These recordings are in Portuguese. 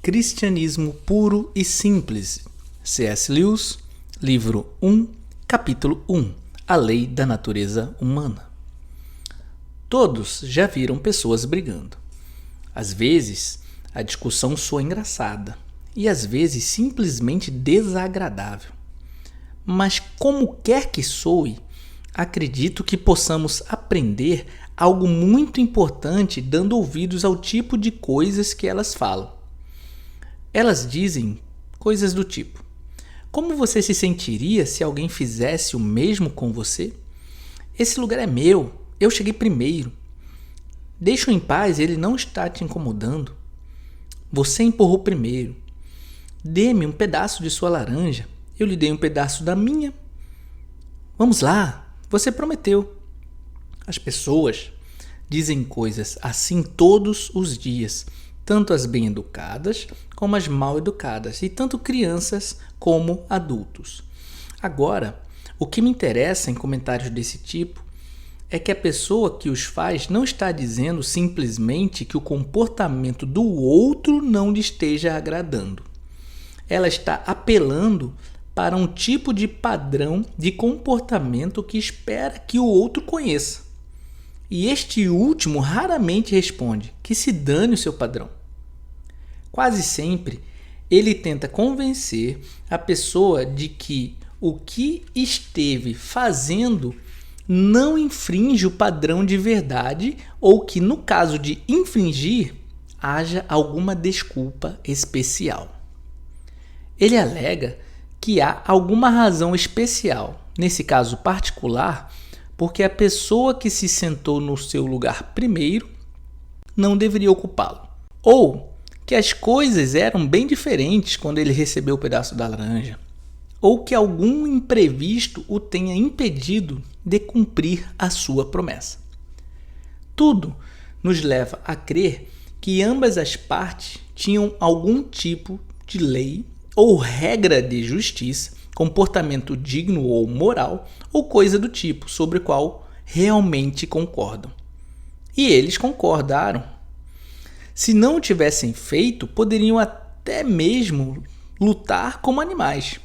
Cristianismo Puro e Simples, C.S. Lewis, livro 1, capítulo 1, A Lei da Natureza Humana. Todos já viram pessoas brigando. Às vezes, a discussão soa engraçada e às vezes simplesmente desagradável. Mas como quer que soe, acredito que possamos aprender algo muito importante dando ouvidos ao tipo de coisas que elas falam. Elas dizem coisas do tipo: como você se sentiria se alguém fizesse o mesmo com você? Esse lugar é meu, eu cheguei primeiro. Deixa-o em paz, ele não está te incomodando. Você empurrou primeiro. Dê-me um pedaço de sua laranja, eu lhe dei um pedaço da minha. Vamos lá, você prometeu. As pessoas dizem coisas assim todos os dias, tanto as bem-educadas como as mal-educadas, e tanto crianças como adultos. Agora, o que me interessa em comentários desse tipo é que a pessoa que os faz não está dizendo simplesmente que o comportamento do outro não lhe esteja agradando. Ela está apelando para um tipo de padrão de comportamento que espera que o outro conheça. E este último raramente responde que se dane o seu padrão. Quase sempre, ele tenta convencer a pessoa de que o que esteve fazendo não infringe o padrão de verdade ou que, no caso de infringir, haja alguma desculpa especial. Ele alega que há alguma razão especial, nesse caso particular, porque a pessoa que se sentou no seu lugar primeiro não deveria ocupá-lo. Ou que as coisas eram bem diferentes quando ele recebeu o pedaço da laranja. Ou que algum imprevisto o tenha impedido de cumprir a sua promessa. Tudo nos leva a crer que ambas as partes tinham algum tipo de lei ou regra de justiça, comportamento digno ou moral, ou coisa do tipo, sobre o qual realmente concordam. E eles concordaram. Se não o tivessem feito, poderiam até mesmo lutar como animais,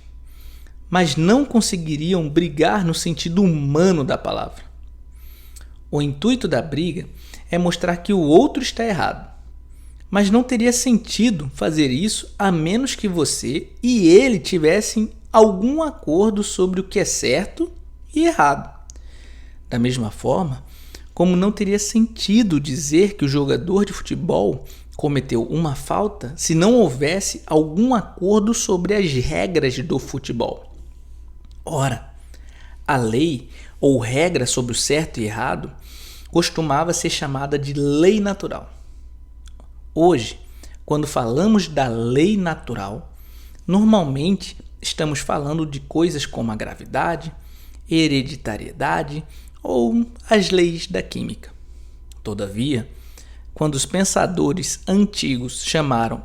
mas não conseguiriam brigar no sentido humano da palavra. O intuito da briga é mostrar que o outro está errado, mas não teria sentido fazer isso a menos que você e ele tivessem algum acordo sobre o que é certo e errado. Da mesma forma, como não teria sentido dizer que o jogador de futebol cometeu uma falta se não houvesse algum acordo sobre as regras do futebol. Ora, a lei ou regra sobre o certo e errado costumava ser chamada de lei natural. Hoje, quando falamos da lei natural, normalmente estamos falando de coisas como a gravidade, hereditariedade ou as leis da química. Todavia, quando os pensadores antigos chamaram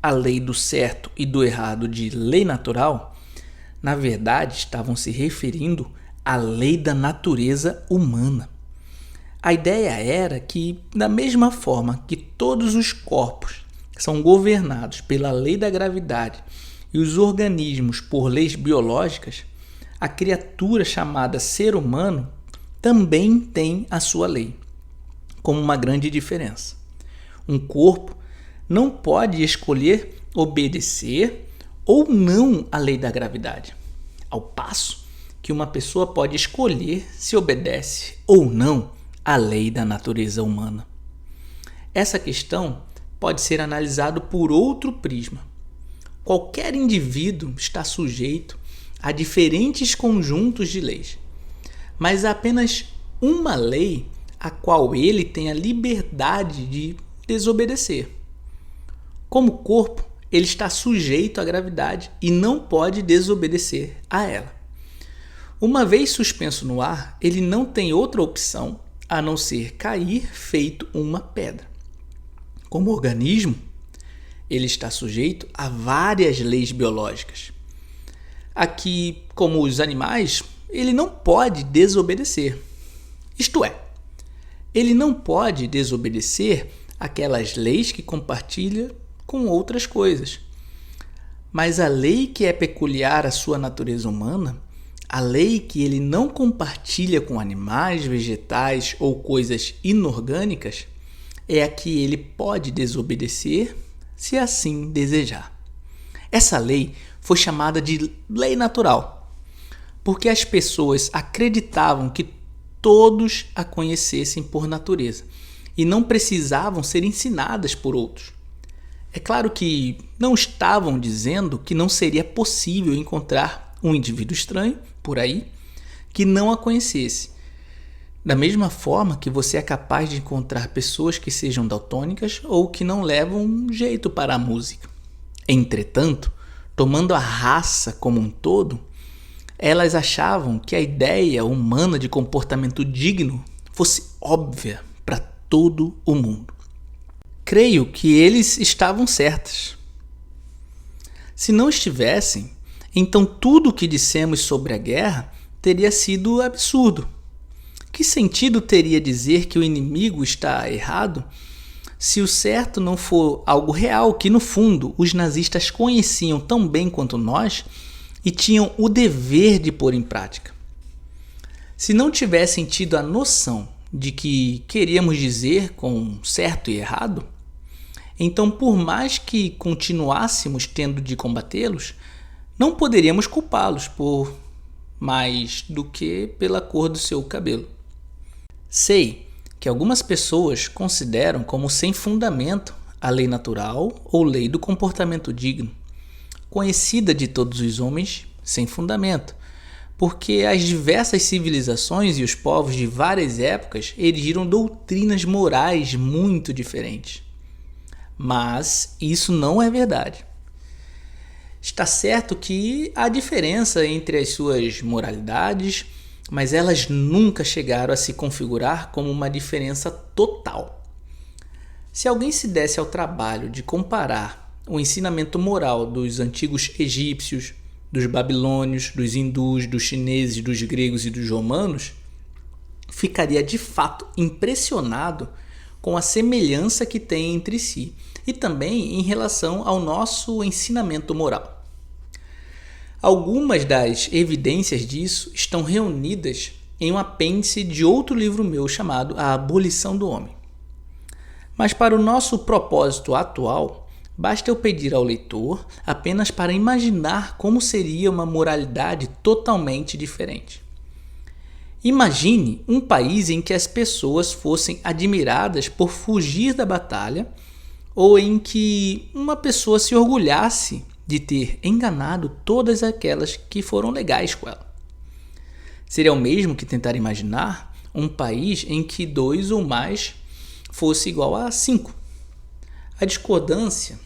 a lei do certo e do errado de lei natural, na verdade estavam se referindo à lei da natureza humana. A ideia era que, da mesma forma que todos os corpos são governados pela lei da gravidade e os organismos por leis biológicas, a criatura chamada ser humano também tem a sua lei, com uma grande diferença. Um corpo não pode escolher obedecer ou não à lei da gravidade, ao passo que uma pessoa pode escolher se obedece ou não à lei da natureza humana. Essa questão pode ser analisada por outro prisma. Qualquer indivíduo está sujeito a diferentes conjuntos de leis, mas há apenas uma lei a qual ele tem a liberdade de desobedecer. Como corpo, ele está sujeito à gravidade e não pode desobedecer a ela. Uma vez suspenso no ar, ele não tem outra opção a não ser cair feito uma pedra. Como organismo, ele está sujeito a várias leis biológicas. Aqui, como os animais, ele não pode desobedecer. Isto é, ele não pode desobedecer aquelas leis que compartilha com outras coisas. Mas a lei que é peculiar à sua natureza humana, a lei que ele não compartilha com animais, vegetais ou coisas inorgânicas, é a que ele pode desobedecer se assim desejar. Essa lei foi chamada de lei natural, porque as pessoas acreditavam que todos a conhecessem por natureza e não precisavam ser ensinadas por outros. É claro que não estavam dizendo que não seria possível encontrar um indivíduo estranho por aí que não a conhecesse. Da mesma forma que você é capaz de encontrar pessoas que sejam daltônicas ou que não levam um jeito para a música. Entretanto, tomando a raça como um todo, elas achavam que a ideia humana de comportamento digno fosse óbvia para todo o mundo. Creio que eles estavam certos. Se não estivessem, então tudo o que dissemos sobre a guerra teria sido absurdo. Que sentido teria dizer que o inimigo está errado se o certo não for algo real que, no fundo, os nazistas conheciam tão bem quanto nós e tinham o dever de pôr em prática? Se não tivessem tido a noção de que queríamos dizer com certo e errado, então, por mais que continuássemos tendo de combatê-los, não poderíamos culpá-los por mais do que pela cor do seu cabelo. Sei que algumas pessoas consideram como sem fundamento a lei natural ou lei do comportamento digno, conhecida de todos os homens sem fundamento, porque as diversas civilizações e os povos de várias épocas erigiram doutrinas morais muito diferentes. Mas isso não é verdade. Está certo que há diferença entre as suas moralidades, mas elas nunca chegaram a se configurar como uma diferença total. Se alguém se desse ao trabalho de comparar o ensinamento moral dos antigos egípcios, dos babilônios, dos hindus, dos chineses, dos gregos e dos romanos, ficaria de fato impressionado com a semelhança que tem entre si e também em relação ao nosso ensinamento moral. Algumas das evidências disso estão reunidas em um apêndice de outro livro meu chamado A Abolição do Homem. Mas para o nosso propósito atual, basta eu pedir ao leitor apenas para imaginar como seria uma moralidade totalmente diferente. Imagine um país em que as pessoas fossem admiradas por fugir da batalha ou em que uma pessoa se orgulhasse de ter enganado todas aquelas que foram legais com ela. Seria o mesmo que tentar imaginar um país em que 2 ou mais fosse igual a 5. A discordância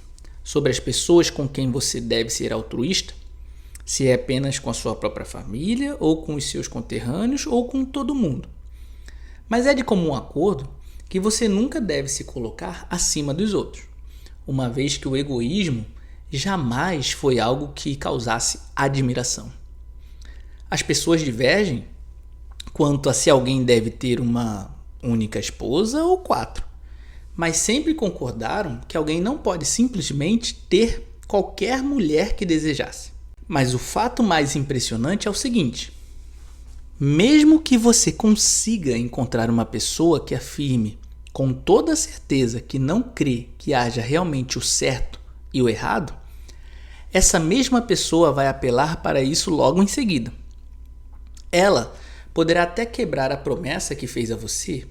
sobre as pessoas com quem você deve ser altruísta, se é apenas com a sua própria família, ou com os seus conterrâneos, ou com todo mundo. Mas é de comum acordo que você nunca deve se colocar acima dos outros, uma vez que o egoísmo jamais foi algo que causasse admiração. As pessoas divergem quanto a se alguém deve ter uma única esposa ou 4, mas sempre concordaram que alguém não pode simplesmente ter qualquer mulher que desejasse. Mas o fato mais impressionante é o seguinte: mesmo que você consiga encontrar uma pessoa que afirme com toda certeza que não crê que haja realmente o certo e o errado, essa mesma pessoa vai apelar para isso logo em seguida. Ela poderá até quebrar a promessa que fez a você,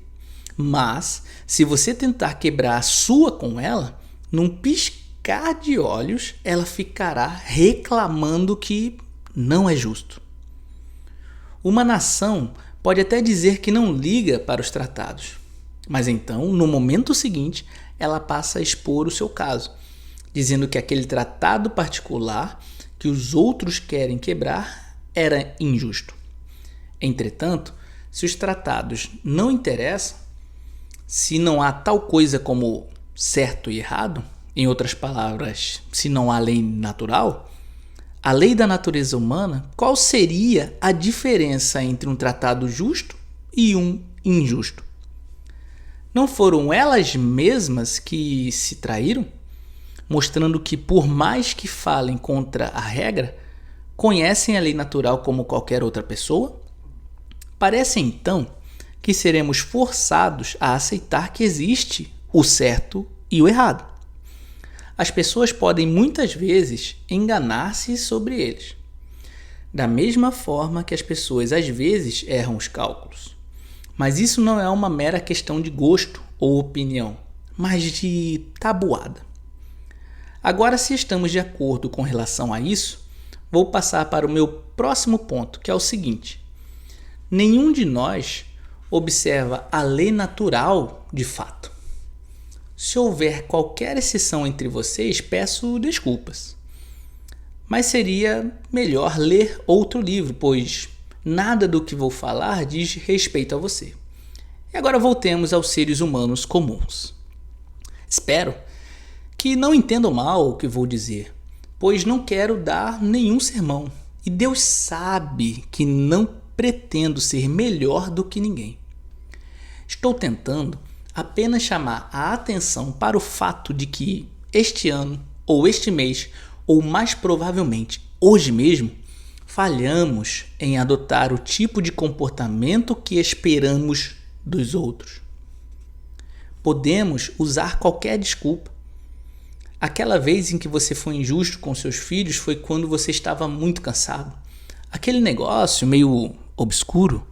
mas se você tentar quebrar a sua com ela, num piscar de olhos, ela ficará reclamando que não é justo. Uma nação pode até dizer que não liga para os tratados, mas então, no momento seguinte, ela passa a expor o seu caso, dizendo que aquele tratado particular que os outros querem quebrar era injusto. Entretanto, se os tratados não interessam, se não há tal coisa como certo e errado, em outras palavras, se não há lei natural, a lei da natureza humana, qual seria a diferença entre um tratado justo e um injusto? Não foram elas mesmas que se traíram? mostrando que, por mais que falem contra a regra, conhecem a lei natural como qualquer outra pessoa? Parece então que seremos forçados a aceitar que existe o certo e o errado. As pessoas podem muitas vezes enganar-se sobre eles, da mesma forma que as pessoas às vezes erram os cálculos. Mas isso não é uma mera questão de gosto ou opinião, mas de tabuada. Agora, se estamos de acordo com relação a isso, vou passar para o meu próximo ponto, que é o seguinte: nenhum de nós observa a lei natural de fato. Se houver qualquer exceção entre vocês, peço desculpas. Mas seria melhor ler outro livro, pois nada do que vou falar diz respeito a você. E agora voltemos aos seres humanos comuns. Espero que não entendam mal o que vou dizer, pois não quero dar nenhum sermão. E Deus sabe que não pretendo ser melhor do que ninguém. Estou tentando apenas chamar a atenção para o fato de que este ano, ou este mês, ou mais provavelmente hoje mesmo, falhamos em adotar o tipo de comportamento que esperamos dos outros. Podemos usar qualquer desculpa. Aquela vez em que você foi injusto com seus filhos foi quando você estava muito cansado. Aquele negócio meio obscuro,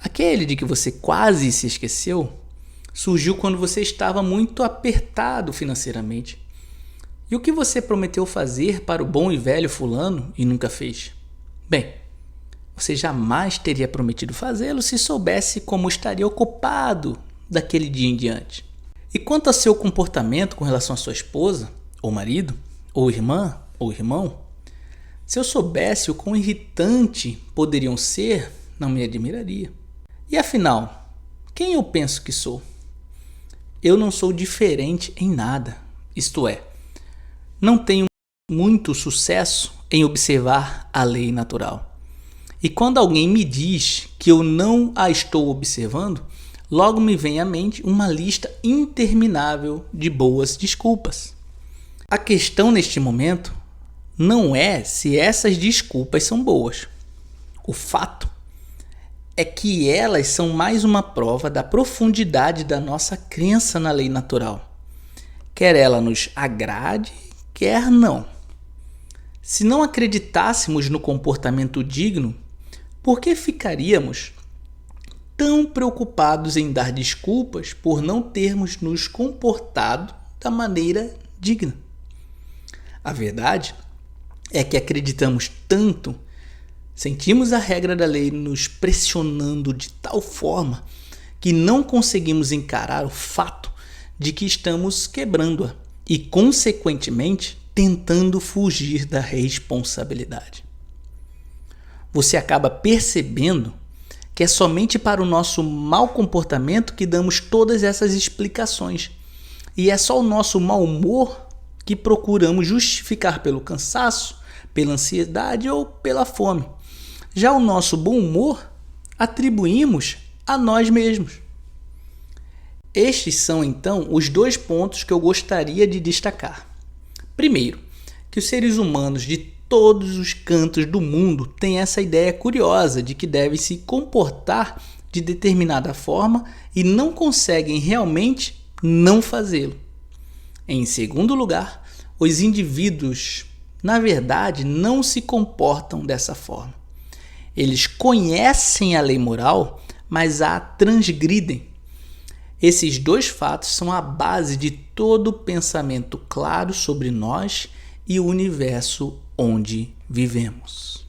aquele de que você quase se esqueceu, surgiu quando você estava muito apertado financeiramente. E o que você prometeu fazer para o bom e velho fulano e nunca fez? Bem, você jamais teria prometido fazê-lo se soubesse como estaria ocupado daquele dia em diante. E quanto ao seu comportamento com relação à sua esposa, ou marido, ou irmã, ou irmão, se eu soubesse o quão irritante poderiam ser, não me admiraria. E afinal, quem eu penso que sou? Eu não sou diferente em nada, isto é, não tenho muito sucesso em observar a lei natural. E quando alguém me diz que eu não a estou observando, logo me vem à mente uma lista interminável de boas desculpas. A questão neste momento não é se essas desculpas são boas. O fato é que elas são mais uma prova da profundidade da nossa crença na lei natural. Quer ela nos agrade, quer não. Se não acreditássemos no comportamento digno, por que ficaríamos tão preocupados em dar desculpas por não termos nos comportado da maneira digna? A verdade é que acreditamos tanto, sentimos a regra da lei nos pressionando de tal forma que não conseguimos encarar o fato de que estamos quebrando-a e, consequentemente, tentando fugir da responsabilidade. Você acaba percebendo que é somente para o nosso mau comportamento que damos todas essas explicações. E é só o nosso mau humor que procuramos justificar pelo cansaço, pela ansiedade ou pela fome. Já o nosso bom humor atribuímos a nós mesmos. Estes são, então, os dois pontos que eu gostaria de destacar. Primeiro, que os seres humanos de todos os cantos do mundo têm essa ideia curiosa de que devem se comportar de determinada forma e não conseguem realmente não fazê-lo. Em segundo lugar, os indivíduos, na verdade, não se comportam dessa forma. Eles conhecem a lei moral, mas a transgridem. Esses dois fatos são a base de todo pensamento claro sobre nós e o universo onde vivemos.